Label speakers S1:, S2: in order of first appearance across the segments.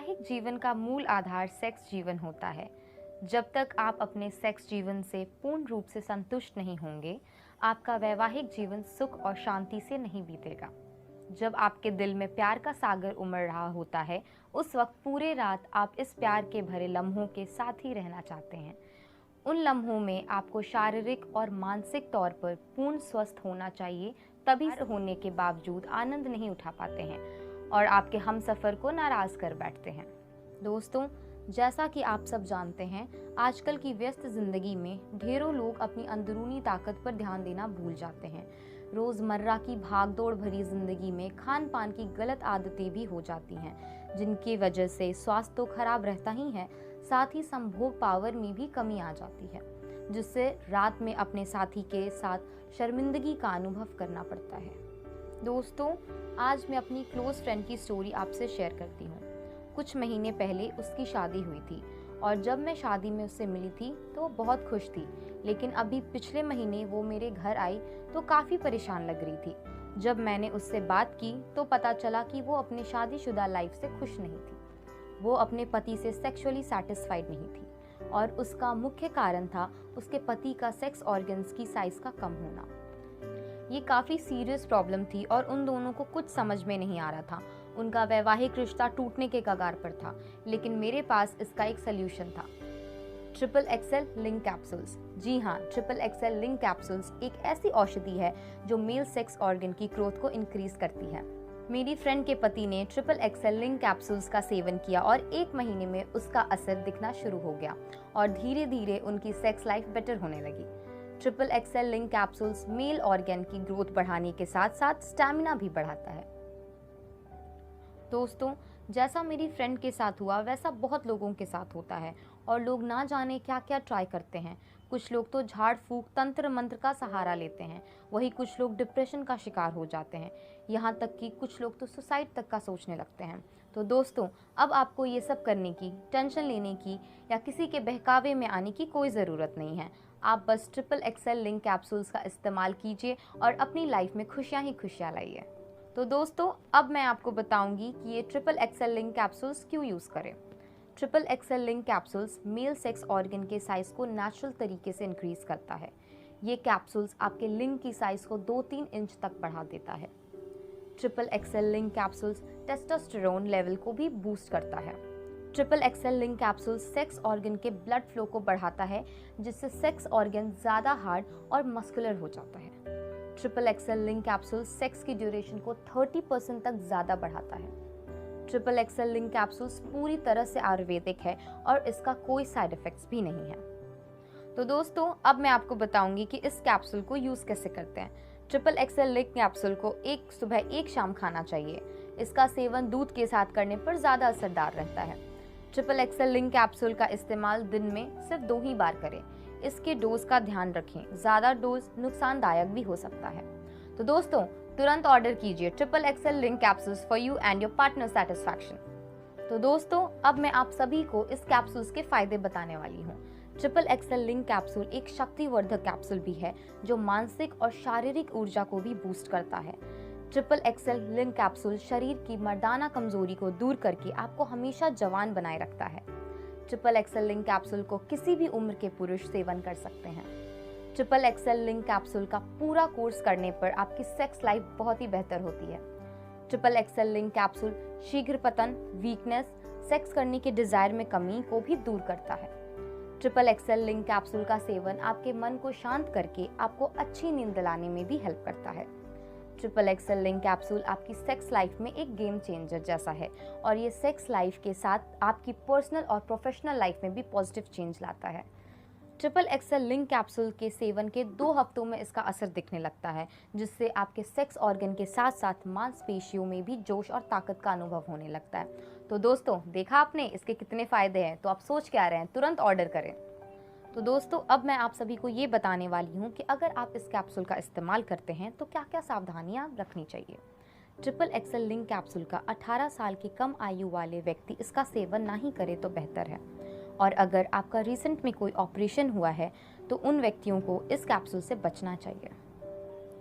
S1: वैवाहिक जीवन का मूल आधार सेक्स जीवन होता है। जब तक आप अपने सेक्स जीवन से पूर्ण रूप से संतुष्ट नहीं होंगे, आपका वैवाहिक जीवन सुख और शांति से नहीं बीतेगा। जब आपके दिल में प्यार का सागर उमड़ रहा होता है, उस वक्त पूरे रात आप इस प्यार के भरे लम्हों के साथ ही रहना चाहते हैं। उन लम्हों में आपको शारीरिक और मानसिक तौर पर पूर्ण स्वस्थ होना चाहिए, तभी होने के बावजूद आनंद नहीं उठा पाते हैं और आपके हमसफर को नाराज कर बैठते हैं। दोस्तों, जैसा कि आप सब जानते हैं, आजकल की व्यस्त जिंदगी में ढेरों लोग अपनी अंदरूनी ताकत पर ध्यान देना भूल जाते हैं। रोजमर्रा की भागदौड़ भरी जिंदगी में खान पान की गलत आदतें भी हो जाती हैं, जिनकी वजह से स्वास्थ्य तो खराब रहता ही है, साथ ही संभोग पावर में भी कमी आ जाती है, जिससे रात में अपने साथी के साथ शर्मिंदगी का अनुभव करना पड़ता है। दोस्तों, आज मैं अपनी क्लोज फ्रेंड की स्टोरी आपसे शेयर करती हूँ। कुछ महीने पहले उसकी शादी हुई थी और जब मैं शादी में उससे मिली थी तो वो बहुत खुश थी, लेकिन अभी पिछले महीने वो मेरे घर आई तो काफ़ी परेशान लग रही थी। जब मैंने उससे बात की तो पता चला कि वो अपनी शादीशुदा लाइफ से खुश नहीं थी। वो अपने पति से सेक्सुअली सैटिस्फाइड नहीं थी और उसका मुख्य कारण था उसके पति का सेक्स ऑर्गन्स की साइज का कम होना। ये काफ़ी सीरियस प्रॉब्लम थी और उन दोनों को कुछ समझ में नहीं आ रहा था। उनका वैवाहिक रिश्ता टूटने के कगार पर था, लेकिन मेरे पास इसका एक सल्यूशन था। Triple excel link capsules. जी हाँ, ट्रिपल एक्सेल लिंक कैप्सूल्स एक ऐसी औषधि है जो मेल सेक्स ऑर्गन की ग्रोथ को इंक्रीज करती है। मेरी फ्रेंड के पति ने ट्रिपल एक्सेल लिंक कैप्सूल्स का सेवन किया और 1 महीने में उसका असर दिखना शुरू हो गया और धीरे धीरे उनकी सेक्स लाइफ बेटर होने लगी। Triple excel link capsules male organ की ग्रोथ बढ़ाने के साथ साथ स्टैमिना भी बढ़ाता है। दोस्तों, जैसा मेरी फ्रेंड के साथ हुआ वैसा बहुत लोगों के साथ होता है और लोग ना जाने क्या क्या ट्राई करते हैं। कुछ लोग तो झाड़ फूक तंत्र मंत्र का सहारा लेते हैं, वहीं कुछ लोग डिप्रेशन का शिकार हो जाते हैं, यहाँ तक कि कुछ लोग तो सुसाइड तक का सोचने लगते हैं। तो दोस्तों, अब आपको ये सब करने की, टेंशन लेने की या किसी के बहकावे में आने की कोई ज़रूरत नहीं है। आप बस ट्रिपल एक्सेल लिंक कैप्सूल्स का इस्तेमाल कीजिए और अपनी लाइफ में खुशियाँ ही खुशियाँ लाइए। तो दोस्तों, अब मैं आपको बताऊंगी कि ये ट्रिपल एक्सेल लिंक कैप्सूल्स क्यों यूज़ करें। Triple excel link capsules male sex organ के साइज़ को नेचुरल तरीके से इंक्रीज करता है। ये कैप्सूल्स आपके लिंग की साइज़ को 2-3 इंच तक बढ़ा देता है। Triple excel link capsules testosterone level को भी बूस्ट करता है। Triple excel link capsule sex organ के ब्लड फ्लो को बढ़ाता है, जिससे सेक्स ऑर्गन ज़्यादा हार्ड और मस्कुलर हो जाता है। Triple excel link capsule sex की ड्यूरेशन को 30% तक ज़्यादा बढ़ाता है। ट्रिपल एक्सेल लिंक कैप्सूल्स पूरी तरह से आयुर्वेदिक है और इसका कोई साइड इफ़ेक्ट्स भी नहीं है। तो दोस्तों, अब मैं आपको बताऊंगी कि इस कैप्सूल को यूज़ कैसे करते हैं। ट्रिपल एक्सेल लिंक कैप्सूल को एक सुबह एक शाम खाना चाहिए। इसका सेवन दूध के साथ करने पर ज़्यादा असरदार रहता है। ट्रिपल एक्सेल लिंक कैप्सूल का इस्तेमाल दिन में सिर्फ 2 ही बार करें। इसके डोज का ध्यान रखें, ज़्यादा डोज नुकसानदायक भी हो सकता है। तो दोस्तों, तुरंत ऑर्डर कीजिए triple excel link capsules for you and your partner satisfaction. तो दोस्तों, अब मैं आप सभी को इस कैप्सूल्स के फायदे बताने वाली हूँ। ट्रिपल एक्सेल लिंक कैप्सूल एक शक्तिवर्धक कैप्सूल भी है जो मानसिक और शारीरिक ऊर्जा को भी बूस्ट करता है। ट्रिपल एक्सेल लिंक कैप्सूल शरीर की मर्दाना कमजोरी को दूर करके आपको हमेशा जवान बनाए रखता है। ट्रिपल एक्सेल लिंक कैप्सूल को किसी भी उम्र के पुरुष सेवन कर सकते हैं। ट्रिपल एक्सेल लिंक कैप्सूल का पूरा कोर्स करने पर आपकी सेक्स लाइफ बहुत ही बेहतर होती है। ट्रिपल एक्सेल लिंक कैप्सूल शीघ्र पतन, वीकनेस, सेक्स करने के डिजायर में कमी को भी दूर करता है। ट्रिपल एक्सेल लिंक कैप्सूल का सेवन आपके मन को शांत करके आपको अच्छी नींद दिलाने में भी हेल्प करता है। ट्रिपल एक्सेल लिंक कैप्सूल आपकी सेक्स लाइफ में एक गेम चेंजर जैसा है और ये सेक्स लाइफ के साथ आपकी पर्सनल और प्रोफेशनल लाइफ में भी पॉजिटिव चेंज लाता है। ट्रिपल एक्सेल लिंक कैप्सूल के सेवन के 2 हफ्तों में इसका असर दिखने लगता है, जिससे आपके सेक्स ऑर्गन के साथ साथ मांसपेशियों में भी जोश और ताकत का अनुभव होने लगता है। तो दोस्तों, देखा आपने इसके कितने फ़ायदे हैं, तो आप सोच क्या रहे हैं, तुरंत ऑर्डर करें। तो दोस्तों, अब मैं आप सभी को ये बताने वाली हूँ कि अगर आप इस कैप्सूल का इस्तेमाल करते हैं तो क्या क्या सावधानियाँ रखनी चाहिए। ट्रिपल एक्सेल लिंक कैप्सूल का 18 साल की कम आयु वाले व्यक्ति इसका सेवन ना ही करे तो बेहतर है, और अगर आपका रिसेंट में कोई ऑपरेशन हुआ है तो उन व्यक्तियों को इस कैप्सूल से बचना चाहिए।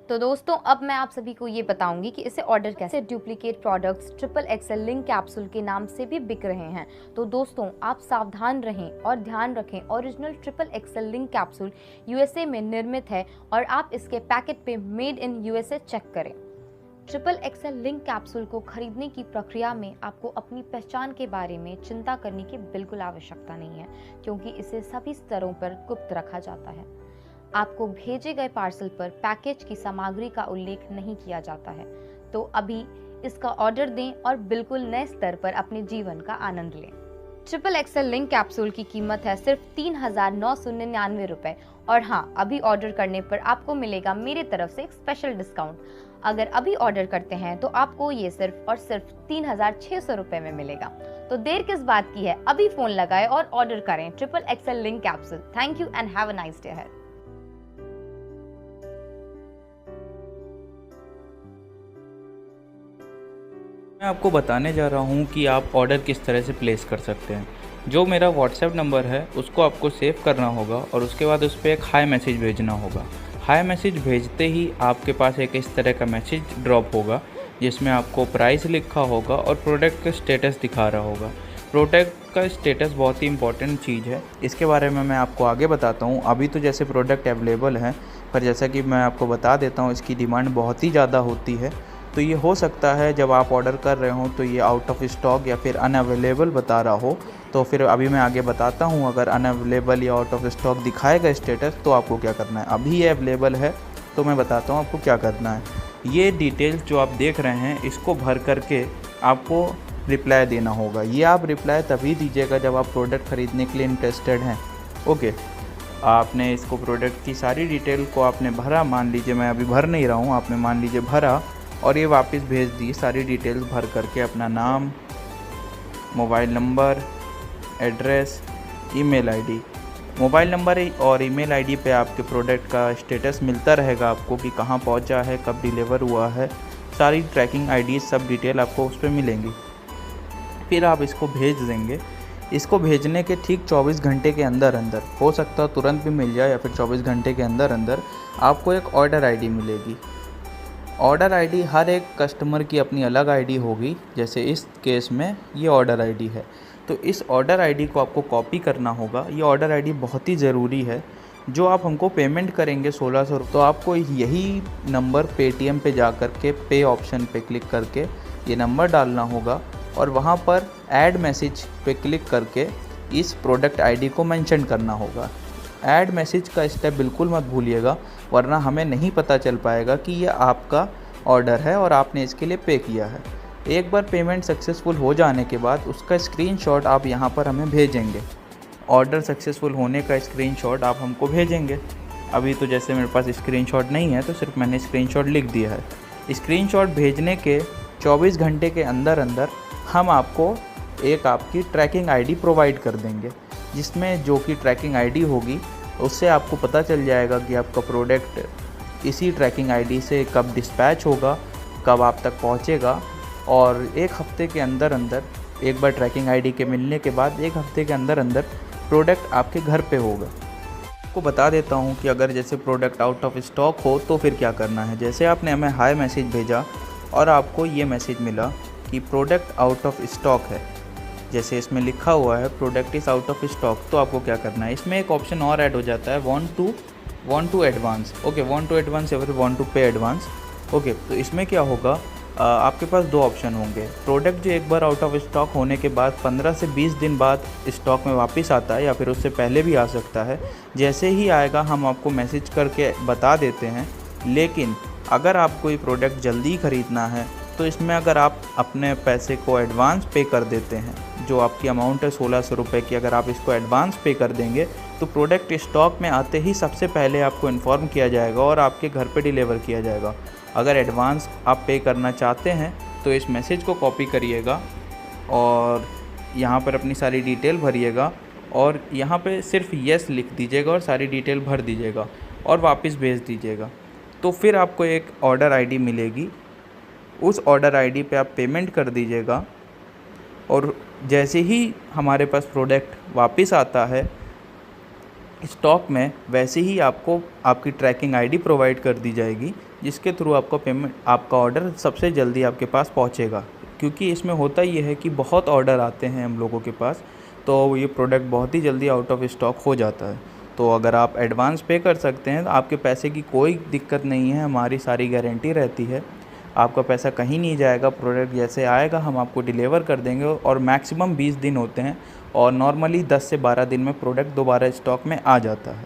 S1: तो दोस्तों अब मैं आप सभी को ये बताऊंगी कि इसे ऑर्डर कैसे। Duplicate products triple excel link capsule के नाम से भी बिक रहे हैं। तो दोस्तों आप सावधान रहें और ध्यान रखें, original triple excel link capsule USA में निर्मित है और आप इसके पैकेट पे मेड इन यूएसए चेक करें। ट्रिपल एक्सेल लिंक कैप्सूल को खरीदने की प्रक्रिया में आपको अपनी पहचान के बारे में चिंता करने की बिल्कुल आवश्यकता नहीं है, क्योंकि इसे सभी स्तरों पर गुप्त रखा जाता है। आपको भेजे गए पार्सल पर पैकेज की सामग्री का उल्लेख नहीं किया जाता है। तो अभी इसका ऑर्डर दें और बिल्कुल नए स्तर पर अपने जीवन का आनंद लें। ट्रिपल एक्सेल लिंक कैप्सूल की कीमत है सिर्फ 3,999 रुपए। और हाँ, अभी ऑर्डर करने पर आपको मिलेगा मेरे तरफ से एक स्पेशल डिस्काउंट। अगर अभी ऑर्डर करते हैं तो आपको ये सिर्फ और सिर्फ 3,600 रुपए में मिलेगा। तो देर किस बात की है, अभी फोन लगाएं और ऑर्डर करें triple excel link capsule. Thank you and have a nice day ahead.
S2: मैं आपको बताने जा रहा हूँ कि आप ऑर्डर किस तरह से प्लेस कर सकते हैं। जो मेरा व्हाट्सएप नंबर है उसको आपको सेव करना होगा और उसके बाद उस पर एक हाई मैसेज भेजना होगा। हाई मैसेज भेजते ही आपके पास एक इस तरह का मैसेज ड्रॉप होगा जिसमें आपको प्राइस लिखा होगा और प्रोडक्ट का स्टेटस दिखा रहा होगा। प्रोडक्ट का स्टेटस बहुत ही इंपॉर्टेंट चीज़ है, इसके बारे में मैं आपको आगे बताता हूँ। अभी तो जैसे प्रोडक्ट अवेलेबल है, पर जैसा कि मैं आपको बता देता हूँ इसकी डिमांड बहुत ही ज़्यादा होती है। तो ये हो सकता है जब आप ऑर्डर कर रहे हो तो ये आउट ऑफ स्टॉक या फिर अनअवेलेबल बता रहा हो। तो फिर अभी मैं आगे बताता हूँ, अगर अनअवेलेबल या आउट ऑफ स्टॉक दिखाएगा स्टेटस तो आपको क्या करना है। अभी ये अवेलेबल है तो मैं बताता हूँ आपको क्या करना है। ये डिटेल्स जो आप देख रहे हैं इसको भर करके आपको रिप्लाई देना होगा। ये आप रिप्लाई तभी दीजिएगा जब आप प्रोडक्ट ख़रीदने के लिए इंटरेस्टेड हैं। ओके, आपने इसको प्रोडक्ट की सारी डिटेल को आपने भरा, मान लीजिए मैं अभी भर नहीं रहा हूँ, आपने मान लीजिए भरा और ये वापस भेज दी सारी डिटेल्स भर करके। अपना नाम, mobile number, address, email ID. Mobile number और ईमेल आईडी पे आपके प्रोडक्ट का स्टेटस मिलता रहेगा आपको कि कहाँ पहुँचा है, कब डिलीवर हुआ है। सारी ट्रैकिंग आईडी सब डिटेल आपको उस पर मिलेंगी। फिर आप इसको भेज देंगे। इसको भेजने के ठीक 24 घंटे के अंदर अंदर, हो सकता है तुरंत भी मिल जाए या फिर 24 घंटे के अंदर अंदर आपको एक ऑर्डर आईडी मिलेगी। ऑर्डर आईडी हर एक कस्टमर की अपनी अलग आईडी होगी। जैसे इस केस में ये ऑर्डर आईडी है, तो इस ऑर्डर आईडी को आपको कॉपी करना होगा। ये ऑर्डर आईडी बहुत ही ज़रूरी है। जो आप हमको पेमेंट करेंगे 1600 रुपये, तो आपको यही नंबर पेटीएम पे जा कर के पे ऑप्शन पे क्लिक करके ये नंबर डालना होगा और वहाँ पर ऐड मैसेज पे क्लिक करके इस प्रोडक्ट आईडी को मेंशन करना होगा। ऐड मैसेज का स्टेप बिल्कुल मत भूलिएगा, वरना हमें नहीं पता चल पाएगा कि ये आपका ऑर्डर है और आपने इसके लिए पे किया है। एक बार पेमेंट सक्सेसफुल हो जाने के बाद उसका स्क्रीनशॉट आप यहाँ पर हमें भेजेंगे। ऑर्डर सक्सेसफुल होने का स्क्रीनशॉट आप हमको भेजेंगे। अभी तो जैसे मेरे पास स्क्रीनशॉट नहीं है तो सिर्फ मैंने स्क्रीनशॉट लिख दिया है। स्क्रीनशॉट भेजने के 24 घंटे के अंदर अंदर हम आपको एक आपकी ट्रैकिंग आईडी प्रोवाइड कर देंगे, जिसमें जो कि ट्रैकिंग आईडी होगी उससे आपको पता चल जाएगा कि आपका प्रोडक्ट इसी ट्रैकिंग आईडी से कब डिस्पैच होगा, कब आप तक पहुंचेगा। और एक हफ़्ते के अंदर अंदर, एक बार ट्रैकिंग आईडी के मिलने के बाद एक हफ़्ते के अंदर अंदर प्रोडक्ट आपके घर पे होगा। आपको बता देता हूं कि अगर जैसे प्रोडक्ट आउट ऑफ स्टॉक हो तो फिर क्या करना है। जैसे आपने हमें हाई मैसेज भेजा और आपको ये मैसेज मिला कि प्रोडक्ट आउट ऑफ स्टॉक है, जैसे इसमें लिखा हुआ है product is out of stock, तो आपको क्या करना है, इसमें एक ऑप्शन और ऐड हो जाता है, want to advance. Okay, want to advance या फिर want to pay advance. Okay, तो इसमें क्या होगा, आपके पास दो ऑप्शन होंगे। प्रोडक्ट जो एक बार आउट ऑफ स्टॉक होने के बाद 15 से 20 दिन बाद स्टॉक में वापस आता है या फिर उससे पहले भी आ सकता है। जैसे ही आएगा हम आपको मैसेज करके बता देते हैं। लेकिन अगर आप कोई प्रोडक्ट जल्दी ख़रीदना है तो इसमें अगर आप अपने पैसे को एडवांस पे कर देते हैं, जो आपकी अमाउंट है 1600 रुपये की, अगर आप इसको एडवांस पे कर देंगे तो प्रोडक्ट स्टॉक में आते ही सबसे पहले आपको इन्फॉर्म किया जाएगा और आपके घर पे डिलीवर किया जाएगा। अगर एडवांस आप पे करना चाहते हैं तो इस मैसेज को कॉपी करिएगा और यहाँ पर अपनी सारी डिटेल भरिएगा और यहाँ पे सिर्फ येस लिख दीजिएगा और सारी डिटेल भर दीजिएगा और वापस भेज दीजिएगा। तो फिर आपको एक ऑर्डर आईडी मिलेगी, उस ऑर्डर आईडी पे आप पेमेंट कर दीजिएगा और जैसे ही हमारे पास प्रोडक्ट वापस आता है स्टॉक में, वैसे ही आपको आपकी ट्रैकिंग आईडी प्रोवाइड कर दी जाएगी, जिसके थ्रू आपका ऑर्डर सबसे जल्दी आपके पास पहुंचेगा। क्योंकि इसमें होता ये है कि बहुत ऑर्डर आते हैं हम लोगों के पास, तो ये प्रोडक्ट बहुत ही जल्दी आउट ऑफ स्टॉक हो जाता है। तो अगर आप एडवांस पे कर सकते हैं तो आपके पैसे की कोई दिक्कत नहीं है, हमारी सारी गारंटी रहती है। आपका पैसा कहीं नहीं जाएगा, प्रोडक्ट जैसे आएगा हम आपको डिलीवर कर देंगे और मैक्सिमम 20 दिन होते हैं और नॉर्मली 10 से 12 दिन में प्रोडक्ट दोबारा स्टॉक में आ जाता है।